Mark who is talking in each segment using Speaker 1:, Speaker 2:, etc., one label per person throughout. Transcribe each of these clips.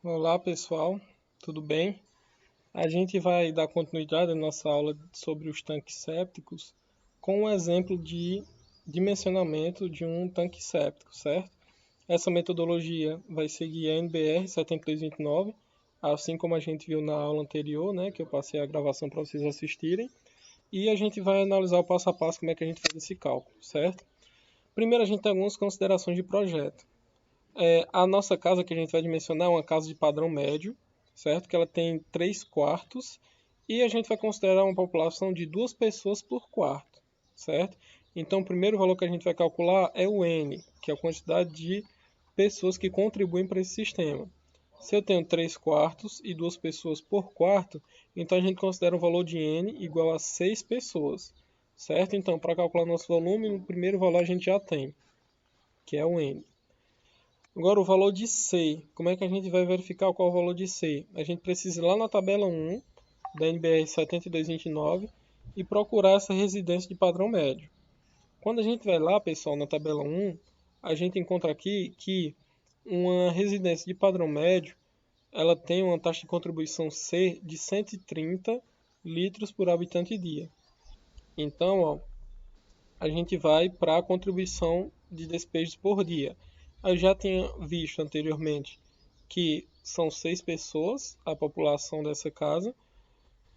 Speaker 1: Olá pessoal, tudo bem? A gente vai dar continuidade à nossa aula sobre os tanques sépticos com um exemplo de dimensionamento de um tanque séptico, certo? Essa metodologia vai seguir a NBR 7229, assim como a gente viu na aula anterior, né, que eu passei a gravação para vocês assistirem, e a gente vai analisar o passo a passo como é que a gente faz esse cálculo, certo? Primeiro a gente tem algumas considerações de projeto. A nossa casa que a gente vai dimensionar é uma casa de padrão médio, certo? Que ela tem 3 quartos e a gente vai considerar uma população de 2 pessoas por quarto, certo? Então, o primeiro valor que a gente vai calcular é o N, que é a quantidade de pessoas que contribuem para esse sistema. Se eu tenho 3 quartos e 2 pessoas por quarto, então a gente considera o valor de N igual a 6 pessoas, certo? Então, para calcular nosso volume, o primeiro valor a gente já tem, que é o N. Agora, o valor de C. Como é que a gente vai verificar qual é o valor de C? A gente precisa ir lá na tabela 1 da NBR 7229 e procurar essa residência de padrão médio. Quando a gente vai lá, pessoal, na tabela 1, a gente encontra aqui que uma residência de padrão médio ela tem uma taxa de contribuição C de 130 litros por habitante dia. Então, ó, a gente vai para a contribuição de despejos por dia. Eu já tinha visto anteriormente que são 6 pessoas a população dessa casa,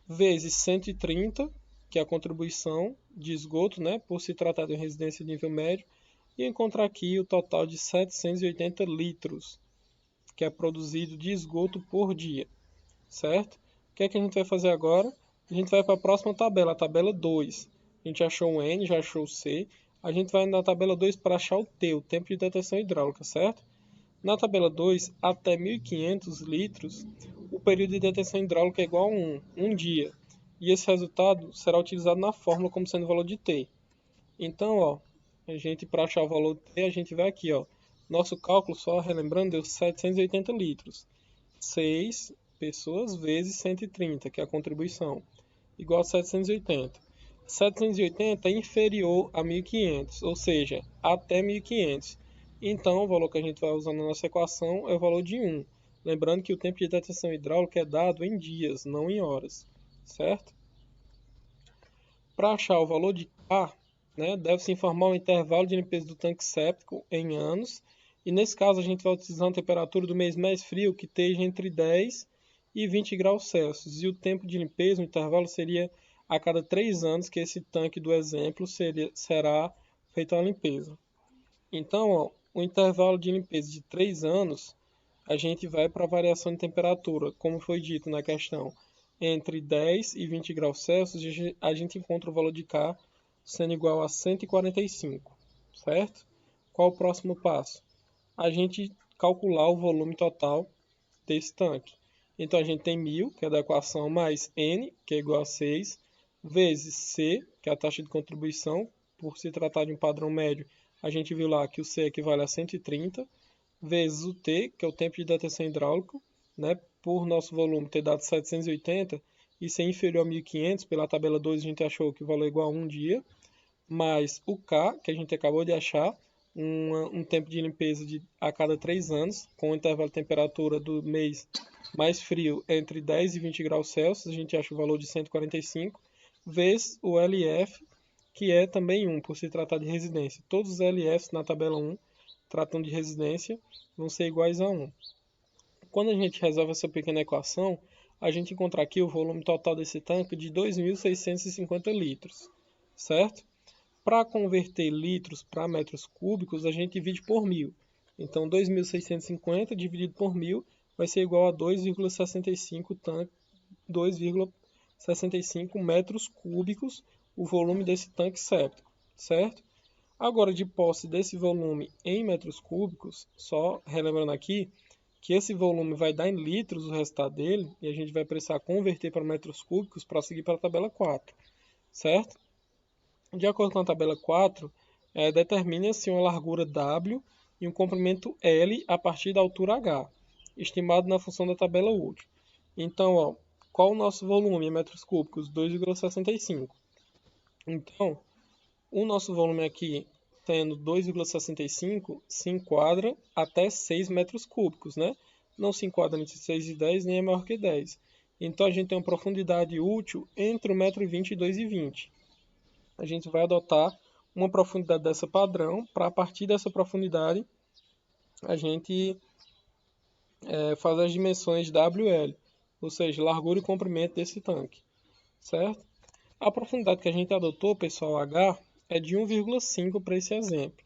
Speaker 1: vezes 130, que é a contribuição de esgoto, né, por se tratar de uma residência de nível médio, e encontrar aqui o total de 780 litros, que é produzido de esgoto por dia, certo? O que é que a gente vai fazer agora? A gente vai para a próxima tabela, a tabela 2. A gente achou o N, já achou o C. A gente vai na tabela 2 para achar o T, o tempo de detenção hidráulica, certo? Na tabela 2, até 1.500 litros, o período de detenção hidráulica é igual a 1 dia. E esse resultado será utilizado na fórmula como sendo o valor de T. Então, ó, a gente para achar o valor de T, a gente vai aqui, ó. Nosso cálculo, só relembrando, deu 780 litros. 6 pessoas vezes 130, que é a contribuição, igual a 780. 780 é inferior a 1.500, ou seja, até 1.500. Então, o valor que a gente vai usar na nossa equação é o valor de 1. Lembrando que o tempo de detenção hidráulica é dado em dias, não em horas, certo? Para achar o valor de K, né, deve-se informar o intervalo de limpeza do tanque séptico em anos, e nesse caso a gente vai utilizar a temperatura do mês mais frio, que esteja entre 10 e 20 graus Celsius, e o tempo de limpeza, o intervalo seria a cada 3 anos que esse tanque do exemplo será feita a limpeza. Então, ó, o intervalo de limpeza de 3 anos, a gente vai para a variação de temperatura, como foi dito na questão, entre 10 e 20 graus Celsius, a gente encontra o valor de K sendo igual a 145, certo? Qual o próximo passo? A gente calcular o volume total desse tanque. Então, a gente tem 1.000, que é da equação, mais N, que é igual a 6, vezes C, que é a taxa de contribuição, por se tratar de um padrão médio, a gente viu lá que o C equivale a 130, vezes o T, que é o tempo de detenção hidráulico, né, por nosso volume ter dado 780 e ser inferior a 1.500, pela tabela 2 a gente achou que o valor é igual a 1 dia, mais o K, que a gente acabou de achar, um tempo de limpeza a cada 3 anos, com o intervalo de temperatura do mês mais frio entre 10 e 20 graus Celsius, a gente acha o valor de 145, vezes o LF, que é também 1, por se tratar de residência. Todos os LFs na tabela 1 tratam de residência, vão ser iguais a 1. Quando a gente resolve essa pequena equação, a gente encontra aqui o volume total desse tanque de 2.650 litros, certo? Para converter litros para metros cúbicos, a gente divide por 1.000. Então, 2.650 dividido por 1.000 vai ser igual a 2,65 metros cúbicos o volume desse tanque séptico, certo? Agora, de posse desse volume em metros cúbicos, só relembrando aqui que esse volume vai dar em litros o resultado dele, e a gente vai precisar converter para metros cúbicos para seguir para a tabela 4, certo? De acordo com a tabela 4, determina-se uma largura W e um comprimento L a partir da altura H, estimado na função da tabela útil. Então, ó, qual o nosso volume em metros cúbicos? 2,65. Então, o nosso volume aqui, tendo 2,65, se enquadra até 6 metros cúbicos, né? não se enquadra entre 6 e 10, nem é maior que 10. Então a gente tem uma profundidade útil entre 1,20 m e 2,20 m. A gente vai adotar uma profundidade dessa padrão, para a partir dessa profundidade a gente fazer as dimensões WL, ou seja, largura e comprimento desse tanque, certo? A profundidade que a gente adotou, pessoal, H, é de 1,5 para esse exemplo,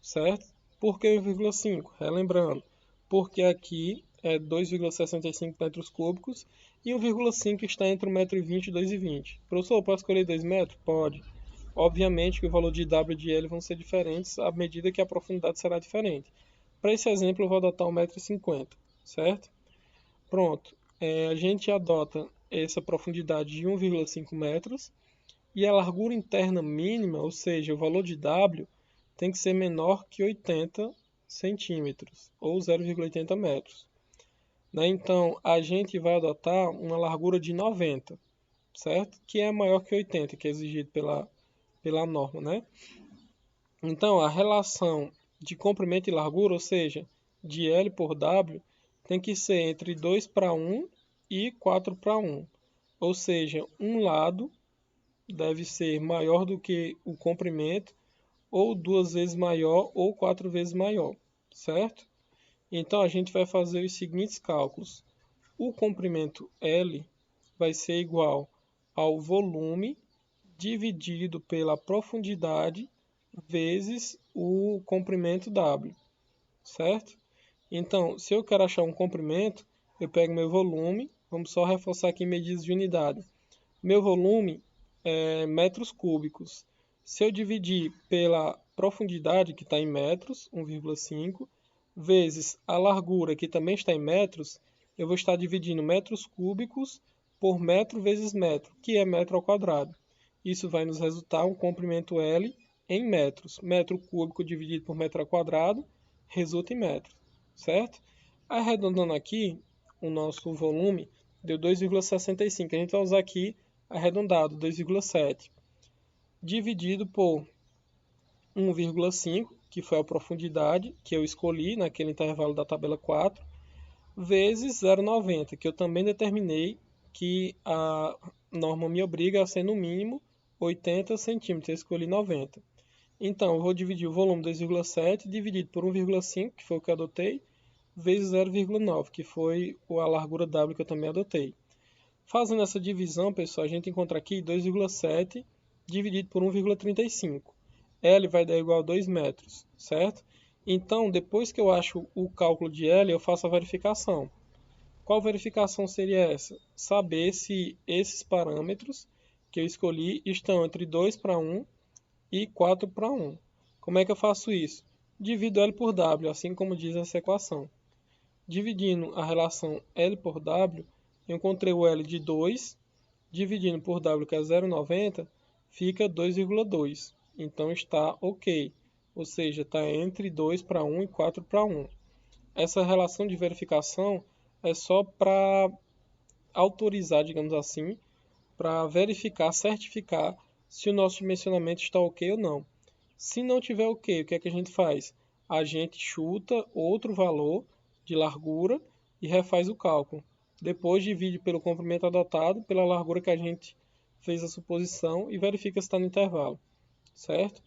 Speaker 1: certo? Por que 1,5? Relembrando, porque aqui é 2,65 metros cúbicos e 1,5 está entre 1,20 m e 2,20 m. Professor, posso escolher 2 metros? Pode. Obviamente que o valor de W e de L vão ser diferentes à medida que a profundidade será diferente. Para esse exemplo, eu vou adotar 1,50 m, certo? Pronto. A gente adota essa profundidade de 1,5 metros e a largura interna mínima, ou seja, o valor de W, tem que ser menor que 80 centímetros, ou 0,80 metros. Então, a gente vai adotar uma largura de 90, certo? Que é maior que 80, que é exigido pela norma, né? Então, a relação de comprimento e largura, ou seja, de L por W, tem que ser entre 2 para 1 e 4 para 1. Ou seja, um lado deve ser maior do que o comprimento, ou 2 vezes maior, ou 4 vezes maior, certo? Então, a gente vai fazer os seguintes cálculos. O comprimento L vai ser igual ao volume dividido pela profundidade vezes o comprimento W, certo? Então, se eu quero achar um comprimento, eu pego meu volume, vamos só reforçar aqui medidas de unidade. Meu volume é metros cúbicos. Se eu dividir pela profundidade, que está em metros, 1,5, vezes a largura, que também está em metros, eu vou estar dividindo metros cúbicos por metro vezes metro, que é metro ao quadrado. Isso vai nos resultar um comprimento L em metros. Metro cúbico dividido por metro ao quadrado resulta em metros, certo? Arredondando aqui, o nosso volume deu 2,65. A gente vai usar aqui arredondado, 2,7. Dividido por 1,5, que foi a profundidade que eu escolhi naquele intervalo da tabela 4, vezes 0,90, que eu também determinei que a norma me obriga a ser no mínimo 80 centímetros, eu escolhi 90. Então, eu vou dividir o volume 2,7 dividido por 1,5, que foi o que eu adotei, vezes 0,9, que foi a largura W que eu também adotei. Fazendo essa divisão, pessoal, a gente encontra aqui 2,7 dividido por 1,35. L vai dar igual a 2 metros, certo? Então, depois que eu acho o cálculo de L, eu faço a verificação. Qual verificação seria essa? Saber se esses parâmetros que eu escolhi estão entre 2 para 1 e 4 para 1. Como é que eu faço isso? Divido L por W, assim como diz essa equação. Dividindo a relação L por W, eu encontrei o L de 2, dividindo por W, que é 0,90, fica 2,2. Então está ok, ou seja, está entre 2 para 1 e 4 para 1. Essa relação de verificação é só para autorizar, digamos assim, para verificar, certificar se o nosso dimensionamento está ok ou não. Se não tiver ok, o que é que a gente faz? A gente chuta outro valor de largura e refaz o cálculo. Depois divide pelo comprimento adotado, pela largura que a gente fez a suposição e verifica se está no intervalo, certo?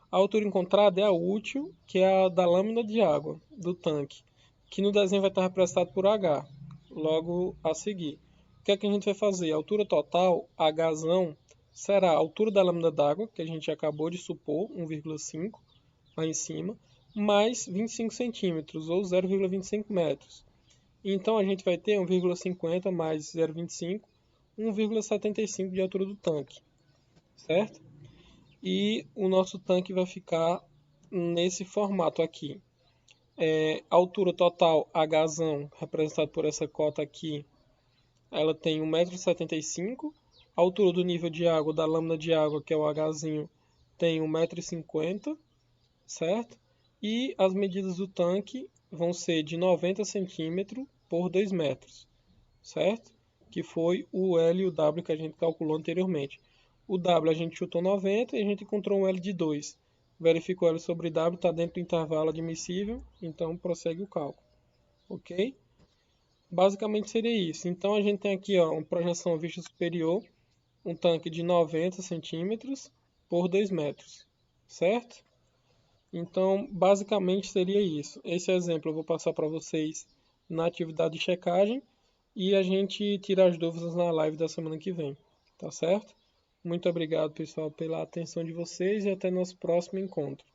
Speaker 1: A altura encontrada é a útil, que é a da lâmina de água do tanque, que no desenho vai estar representado por H, logo a seguir. O que é que a gente vai fazer? A altura total, Hzão, será a altura da lâmina d'água, que a gente acabou de supor, 1,5, lá em cima, mais 25 centímetros, ou 0,25 metros. Então, a gente vai ter 1,50 mais 0,25, 1,75 de altura do tanque, certo? E o nosso tanque vai ficar nesse formato aqui. A altura total, Hzão, representado por essa cota aqui, ela tem 1,75 m. A altura do nível de água da lâmina de água, que é o Hzinho, tem 1,50 m, certo? E as medidas do tanque vão ser de 90 centímetros por 2 metros, certo? Que foi o L e o W que a gente calculou anteriormente. O W a gente chutou 90 e a gente encontrou um L de 2. Verificou L sobre W, está dentro do intervalo admissível, então prossegue o cálculo. ok? Basicamente seria isso. Então a gente tem aqui ó, uma projeção vista superior, um tanque de 90 centímetros por 2 metros, certo? Então basicamente seria isso. Esse exemplo eu vou passar para vocês na atividade de checagem e a gente tira as dúvidas na live da semana que vem, tá certo? Muito obrigado, pessoal, pela atenção de vocês e até nosso próximo encontro.